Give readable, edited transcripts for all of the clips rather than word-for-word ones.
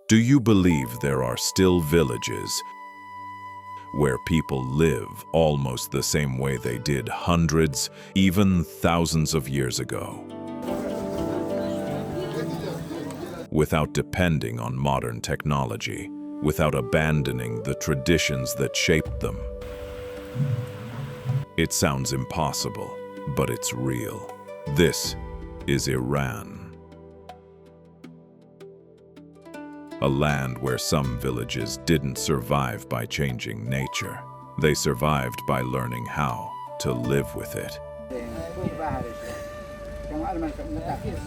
Do you believe there are still villages where people live almost the same way they did hundreds, even thousands of years ago, without depending on modern technology, without abandoning the traditions that shaped them? It sounds impossible, but it's real. This is Iran. A land where some villages didn't survive by changing nature. They survived by learning how to live with it.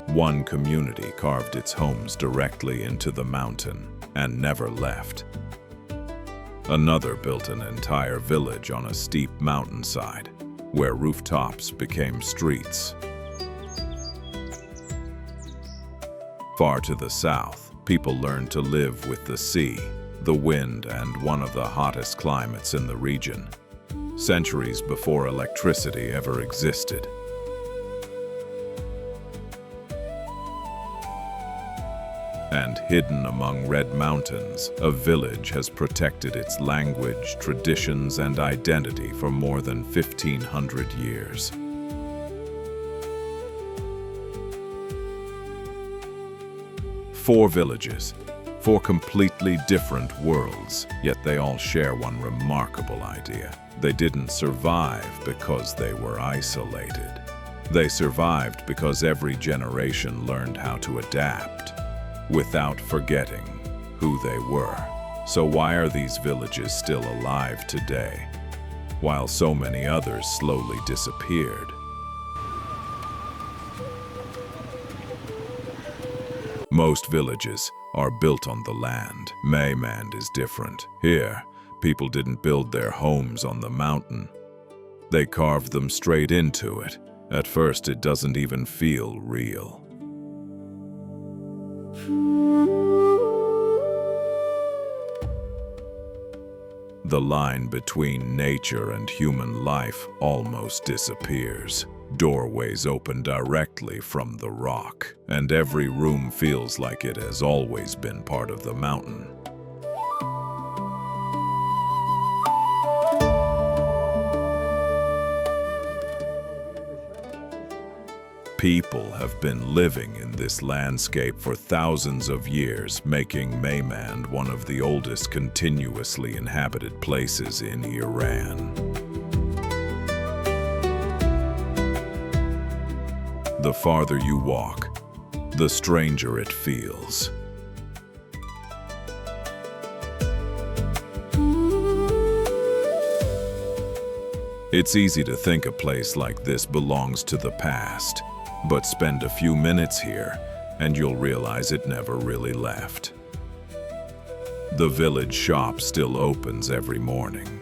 One community carved its homes directly into the mountain and never left. Another built an entire village on a steep mountainside, where rooftops became streets. Far to the south, people learned to live with the sea, the wind, and one of the hottest climates in the region, centuries before electricity ever existed. And hidden among red mountains, a village has protected its language, traditions, and identity for more than 1,500 years. Four villages, four completely different worlds, yet they all share one remarkable idea. They didn't survive because they were isolated. They survived because every generation learned how to adapt, without forgetting who they were. So why are these villages still alive today, while so many others slowly disappeared? Most villages are built on the land. Meymand is different. Here, people didn't build their homes on the mountain. They carved them straight into it. At first, it doesn't even feel real. The line between nature and human life almost disappears. Doorways open directly from the rock, and every room feels like it has always been part of the mountain. People have been living in this landscape for thousands of years, making Meymand one of the oldest continuously inhabited places in Iran. The farther you walk, the stranger it feels. It's easy to think a place like this belongs to the past, but spend a few minutes here and you'll realize it never really left. The village shop still opens every morning.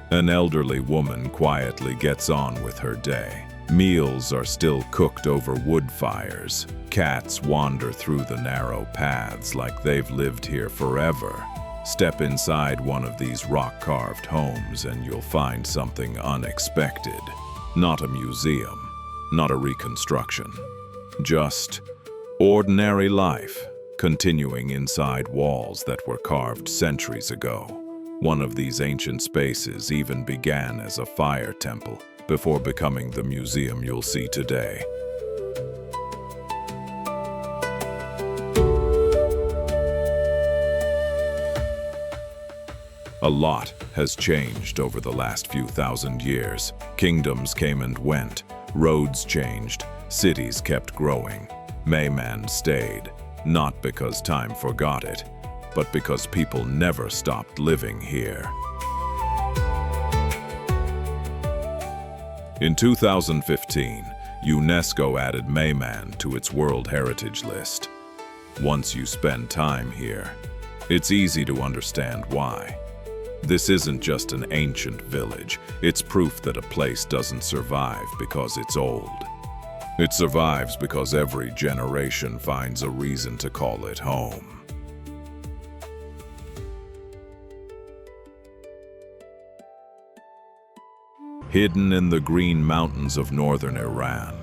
An elderly woman quietly gets on with her day. Meals are still cooked over wood fires. Cats wander through the narrow paths like they've lived here forever. Step inside one of these rock-carved homes and you'll find something unexpected. Not a museum, not a reconstruction. Just ordinary life, continuing inside walls that were carved centuries ago. One of these ancient spaces even began as a fire temple before becoming the museum you'll see today. A lot has changed over the last few thousand years. Kingdoms came and went, roads changed, cities kept growing. Meymand stayed, not because time forgot it, but because people never stopped living here. In 2015, UNESCO added Meymand to its World Heritage List. Once you spend time here, it's easy to understand why. This isn't just an ancient village, it's proof that a place doesn't survive because it's old. It survives because every generation finds a reason to call it home. Hidden in the green mountains of northern Iran,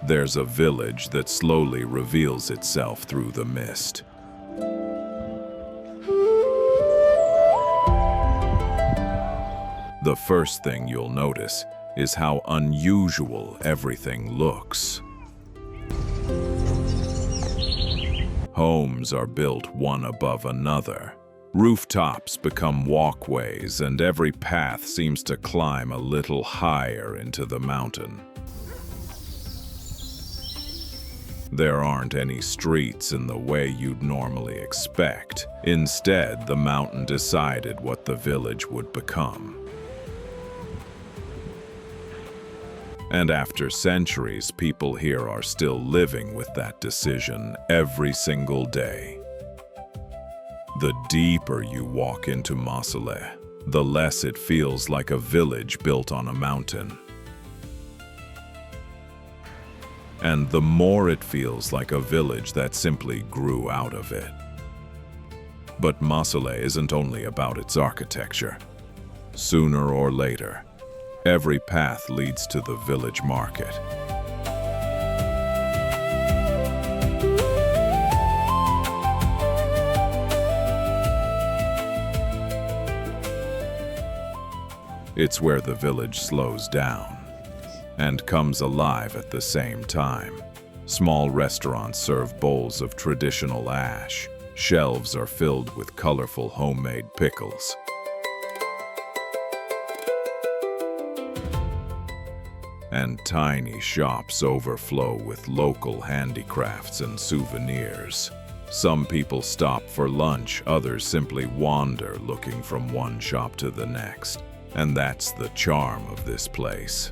there's a village that slowly reveals itself through the mist. The first thing you'll notice is how unusual everything looks. Homes are built one above another. Rooftops become walkways, and every path seems to climb a little higher into the mountain. There aren't any streets in the way you'd normally expect. Instead, the mountain decided what the village would become. And after centuries, people here are still living with that decision every single day. The deeper you walk into Masuleh, the less it feels like a village built on a mountain. And the more it feels like a village that simply grew out of it. But Masuleh isn't only about its architecture. Sooner or later, every path leads to the village market. It's where the village slows down and comes alive at the same time. Small restaurants serve bowls of traditional ash. Shelves are filled with colorful homemade pickles. And tiny shops overflow with local handicrafts and souvenirs. Some people stop for lunch, others simply wander looking from one shop to the next. And that's the charm of this place.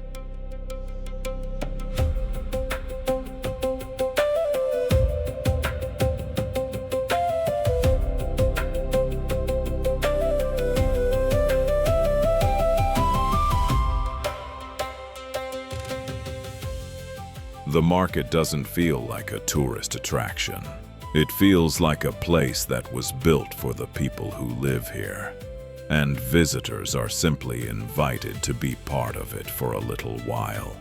The market doesn't feel like a tourist attraction. It feels like a place that was built for the people who live here. And visitors are simply invited to be part of it for a little while.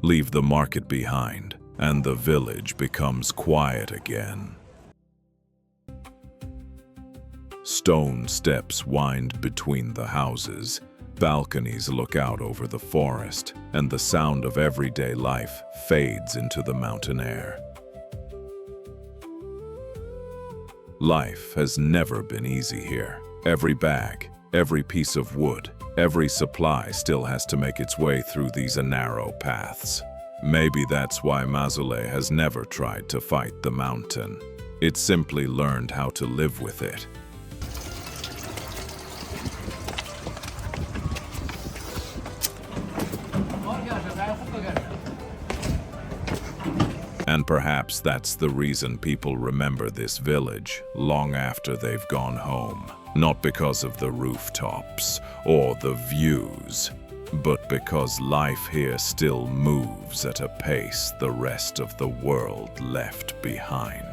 Leave the market behind, and the village becomes quiet again. Stone steps wind between the houses. Balconies look out over the forest, and the sound of everyday life fades into the mountain air. Life has never been easy here. Every bag, every piece of wood, every supply still has to make its way through these narrow paths. Maybe that's why Masuleh has never tried to fight the mountain. It simply learned how to live with it. And perhaps that's the reason people remember this village long after they've gone home. Not because of the rooftops or the views, but because life here still moves at a pace the rest of the world left behind.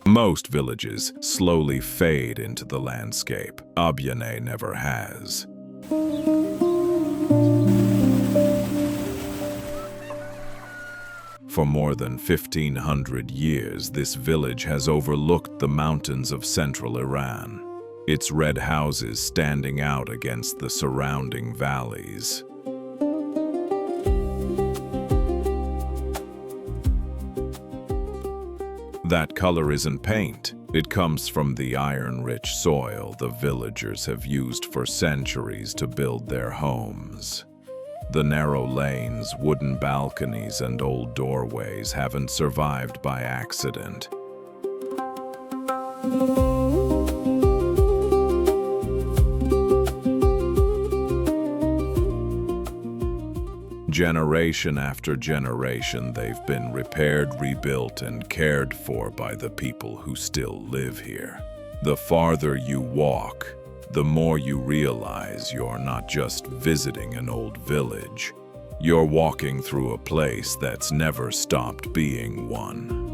Most villages slowly fade into the landscape. Abyaneh never has. For more than 1,500 years, this village has overlooked the mountains of central Iran, its red houses standing out against the surrounding valleys. That color isn't paint. It comes from the iron-rich soil the villagers have used for centuries to build their homes. The narrow lanes, wooden balconies, and old doorways haven't survived by accident. Generation after generation, they've been repaired, rebuilt, and cared for by the people who still live here. The farther you walk, the more you realize you're not just visiting an old village. You're walking through a place that's never stopped being one.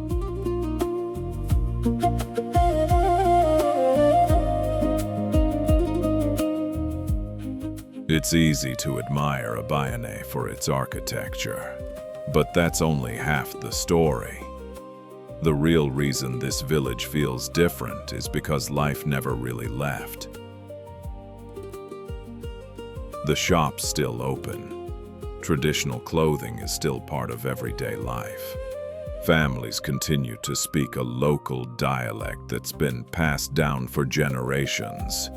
It's easy to admire Abyaneh for its architecture, but that's only half the story. The real reason this village feels different is because life never really left. The shop's still open. Traditional clothing is still part of everyday life. Families continue to speak a local dialect that's been passed down for generations.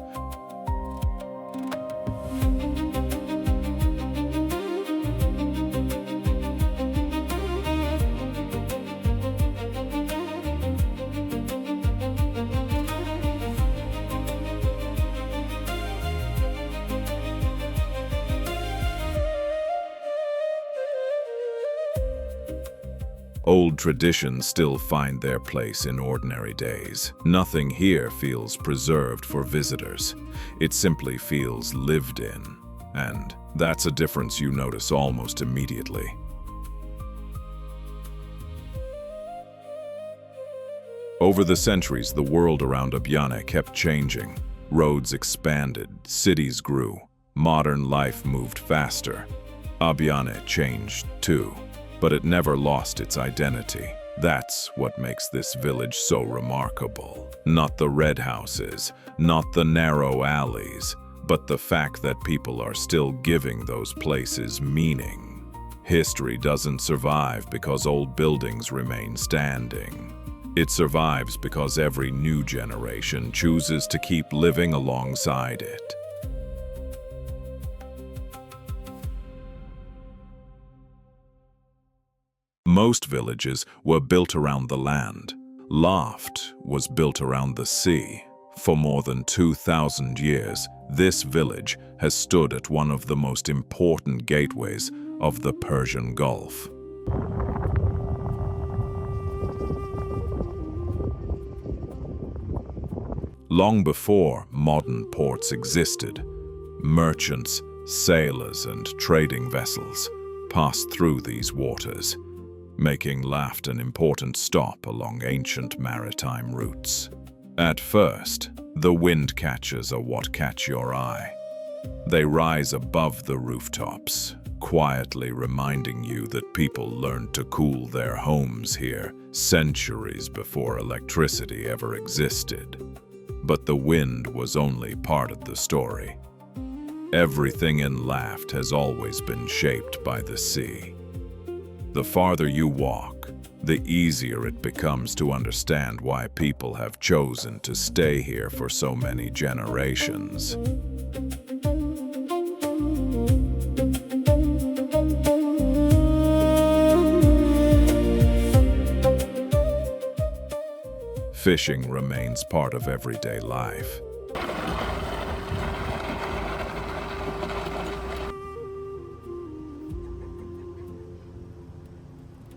Old traditions still find their place in ordinary days. Nothing here feels preserved for visitors. It simply feels lived in. And that's a difference you notice almost immediately. Over the centuries, the world around Abyaneh kept changing. Roads expanded, cities grew, modern life moved faster. Abyaneh changed too. But it never lost its identity. That's what makes this village so remarkable. Not the red houses, not the narrow alleys, but the fact that people are still giving those places meaning. History doesn't survive because old buildings remain standing. It survives because every new generation chooses to keep living alongside it. Most villages were built around the land. Laft was built around the sea. For more than 2,000 years, this village has stood at one of the most important gateways of the Persian Gulf. Long before modern ports existed, merchants, sailors, and trading vessels passed through these waters, making Laft an important stop along ancient maritime routes. At first, the Windcatchers are what catch your eye. They rise above the rooftops, quietly reminding you that people learned to cool their homes here centuries before electricity ever existed. But the wind was only part of the story. Everything in Laft has always been shaped by the sea. The farther you walk, the easier it becomes to understand why people have chosen to stay here for so many generations. Fishing remains part of everyday life.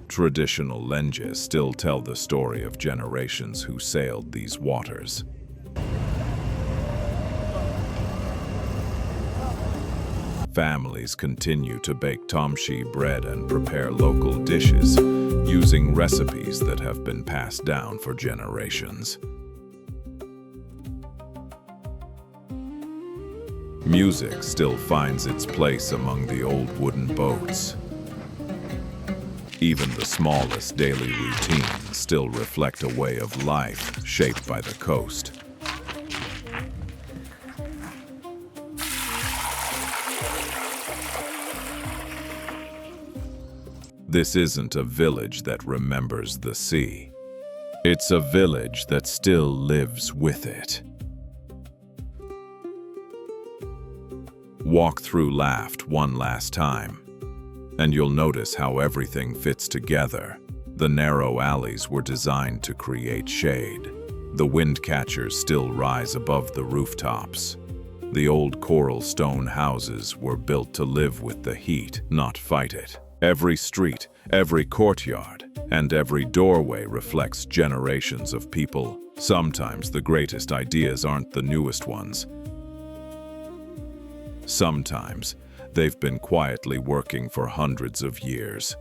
Traditional lenjes still tell the story of generations who sailed these waters. Families continue to bake tamshi bread and prepare local dishes, using recipes that have been passed down for generations. Music still finds its place among the old wooden boats. Even the smallest daily routines still reflect a way of life shaped by the coast. This isn't a village that remembers the sea. It's a village that still lives with it. Walk through Laft one last time, and you'll notice how everything fits together. The narrow alleys were designed to create shade. The Windcatchers still rise above the rooftops. The old coral stone houses were built to live with the heat, not fight it. Every street, every courtyard, and every doorway reflects generations of people. Sometimes the greatest ideas aren't the newest ones. Sometimes they've been quietly working for hundreds of years.